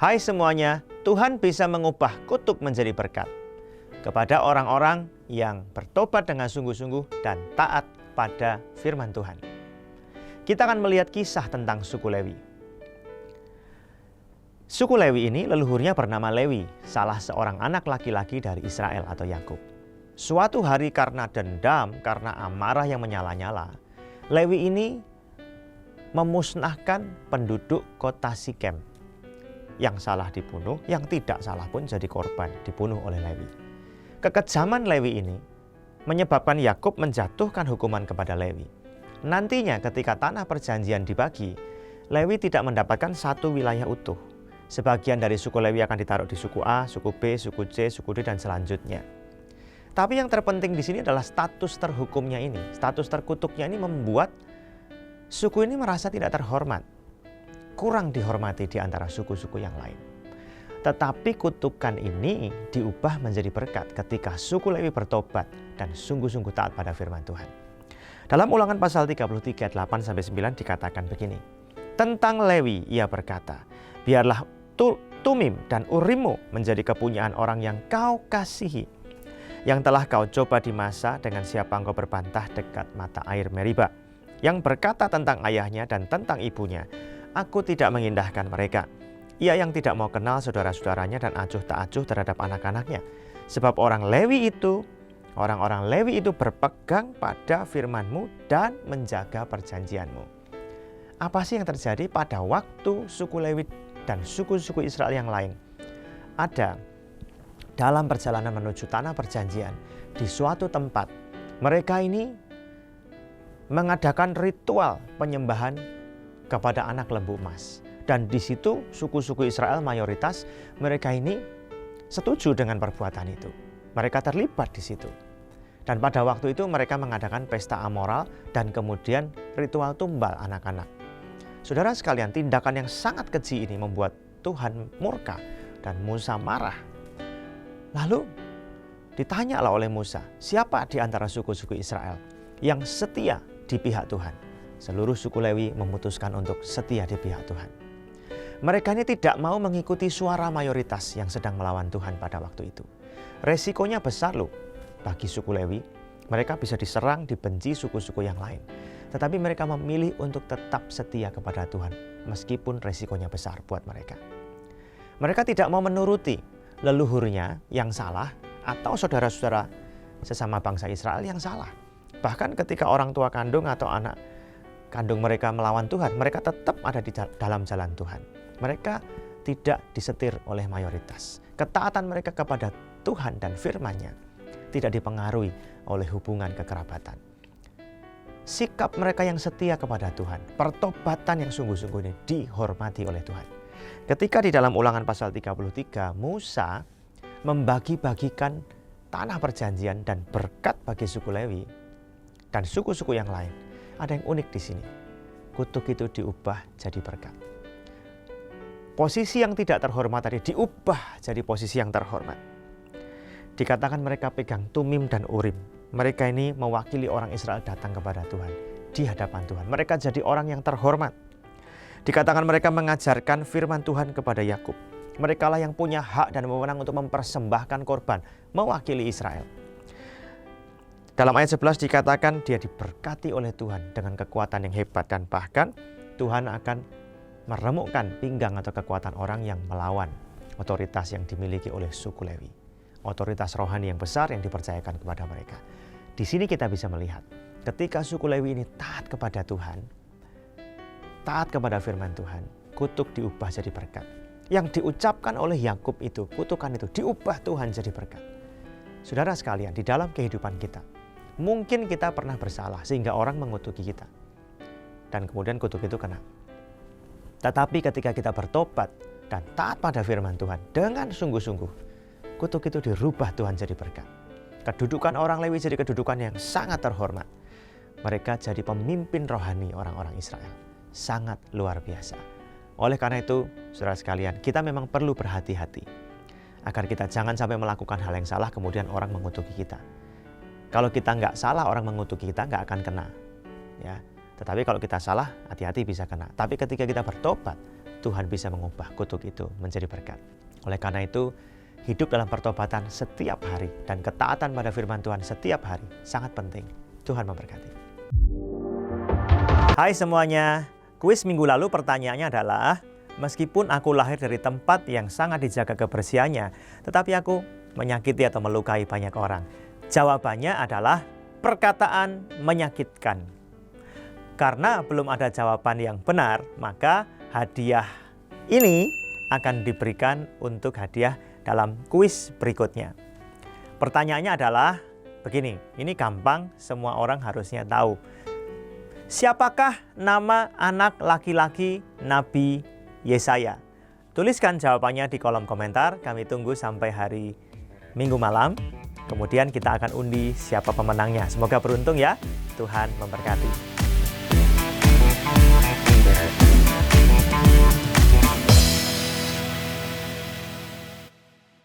Hai semuanya, Tuhan bisa mengubah kutuk menjadi berkat kepada orang-orang yang bertobat dengan sungguh-sungguh dan taat pada firman Tuhan. Kita akan melihat kisah tentang suku Lewi. Suku Lewi ini leluhurnya bernama Lewi, salah seorang anak laki-laki dari Israel atau Yakub. Suatu hari karena dendam, karena amarah yang menyala-nyala, Lewi ini memusnahkan penduduk kota Sikem. Yang salah dibunuh, yang tidak salah pun jadi korban, dibunuh oleh Lewi. Kekejaman Lewi ini menyebabkan Yakub menjatuhkan hukuman kepada Lewi. Nantinya ketika tanah perjanjian dibagi, Lewi tidak mendapatkan satu wilayah utuh. Sebagian dari suku Lewi akan ditaruh di suku A, suku B, suku C, suku D, dan selanjutnya. Tapi yang terpenting di sini adalah status terhukumnya ini. Status terkutuknya ini membuat suku ini merasa tidak terhormat, kurang dihormati di antara suku-suku yang lain. Tetapi kutukan ini diubah menjadi berkat ketika suku Lewi bertobat dan sungguh-sungguh taat pada firman Tuhan. Dalam Ulangan pasal 33, 8-9 dikatakan begini. Tentang Lewi ia berkata, biarlah Tumim dan Urimmu menjadi kepunyaan orang yang kau kasihi, yang telah kau coba di masa dengan siapa engkau berbantah dekat mata air Meriba, yang berkata tentang ayahnya dan tentang ibunya, aku tidak mengindahkan mereka. Ia yang tidak mau kenal saudara-saudaranya dan acuh tak acuh terhadap anak-anaknya. Sebab orang-orang Lewi itu berpegang pada firman-Mu dan menjaga perjanjian-Mu. Apa sih yang terjadi pada waktu suku Lewi dan suku-suku Israel yang lain ada dalam perjalanan menuju tanah perjanjian di suatu tempat? Mereka ini mengadakan ritual penyembahan kepada anak lembu emas. Dan di situ suku-suku Israel mayoritas mereka ini setuju dengan perbuatan itu. Mereka terlibat di situ. Dan pada waktu itu mereka mengadakan pesta amoral dan kemudian ritual tumbal anak-anak. Saudara sekalian, tindakan yang sangat keji ini membuat Tuhan murka dan Musa marah. Lalu ditanyalah oleh Musa, siapa di antara suku-suku Israel yang setia di pihak Tuhan? Seluruh suku Lewi memutuskan untuk setia di pihak Tuhan. Mereka ini tidak mau mengikuti suara mayoritas yang sedang melawan Tuhan pada waktu itu. Resikonya besar loh bagi suku Lewi. Mereka bisa diserang, dibenci suku-suku yang lain. Tetapi mereka memilih untuk tetap setia kepada Tuhan meskipun resikonya besar buat mereka. Mereka tidak mau menuruti leluhurnya yang salah atau saudara-saudara sesama bangsa Israel yang salah. Bahkan ketika orang tua kandung atau anak kandung mereka melawan Tuhan, mereka tetap ada di dalam jalan Tuhan. Mereka tidak disetir oleh mayoritas. Ketaatan mereka kepada Tuhan dan firman-Nya tidak dipengaruhi oleh hubungan kekerabatan. Sikap mereka yang setia kepada Tuhan, pertobatan yang sungguh-sungguh ini dihormati oleh Tuhan. Ketika di dalam Ulangan pasal 33, Musa membagi-bagikan tanah perjanjian dan berkat bagi suku Lewi dan suku-suku yang lain. Ada yang unik di sini. Kutuk itu diubah jadi berkat. Posisi yang tidak terhormat tadi diubah jadi posisi yang terhormat. Dikatakan mereka pegang Tumim dan Urim. Mereka ini mewakili orang Israel datang kepada Tuhan di hadapan Tuhan. Mereka jadi orang yang terhormat. Dikatakan mereka mengajarkan firman Tuhan kepada Yakub. Mereka lah yang punya hak dan wewenang untuk mempersembahkan korban mewakili Israel. Dalam ayat 11 dikatakan dia diberkati oleh Tuhan dengan kekuatan yang hebat dan bahkan Tuhan akan meremukkan pinggang atau kekuatan orang yang melawan otoritas yang dimiliki oleh suku Lewi. Otoritas rohani yang besar yang dipercayakan kepada mereka. Di sini kita bisa melihat ketika suku Lewi ini taat kepada Tuhan, taat kepada firman Tuhan, kutuk diubah jadi berkat. Yang diucapkan oleh Yakub itu, kutukan itu diubah Tuhan jadi berkat. Saudara sekalian, di dalam kehidupan kita, mungkin kita pernah bersalah sehingga orang mengutuki kita. Dan kemudian kutuk itu kena. Tetapi ketika kita bertobat dan taat pada firman Tuhan dengan sungguh-sungguh, kutuk itu dirubah Tuhan jadi berkat. Kedudukan orang Lewi jadi kedudukan yang sangat terhormat. Mereka jadi pemimpin rohani orang-orang Israel. Sangat luar biasa. Oleh karena itu, saudara sekalian, kita memang perlu berhati-hati. Agar kita jangan sampai melakukan hal yang salah kemudian orang mengutuki kita. Kalau kita nggak salah, orang mengutuki kita nggak akan kena. Ya. Tetapi kalau kita salah, hati-hati bisa kena. Tapi ketika kita bertobat, Tuhan bisa mengubah kutuk itu menjadi berkat. Oleh karena itu, hidup dalam pertobatan setiap hari dan ketaatan pada firman Tuhan setiap hari sangat penting. Tuhan memberkati. Hai semuanya, kuis minggu lalu pertanyaannya adalah, meskipun aku lahir dari tempat yang sangat dijaga kebersihannya, tetapi aku menyakiti atau melukai banyak orang. Jawabannya adalah perkataan menyakitkan. Karena belum ada jawaban yang benar, maka hadiah ini akan diberikan untuk hadiah dalam kuis berikutnya. Pertanyaannya adalah begini, ini gampang, semua orang harusnya tahu. Siapakah nama anak laki-laki Nabi Yesaya? Tuliskan jawabannya di kolom komentar, kami tunggu sampai hari Minggu malam. Kemudian kita akan undi siapa pemenangnya. Semoga beruntung ya, Tuhan memberkati.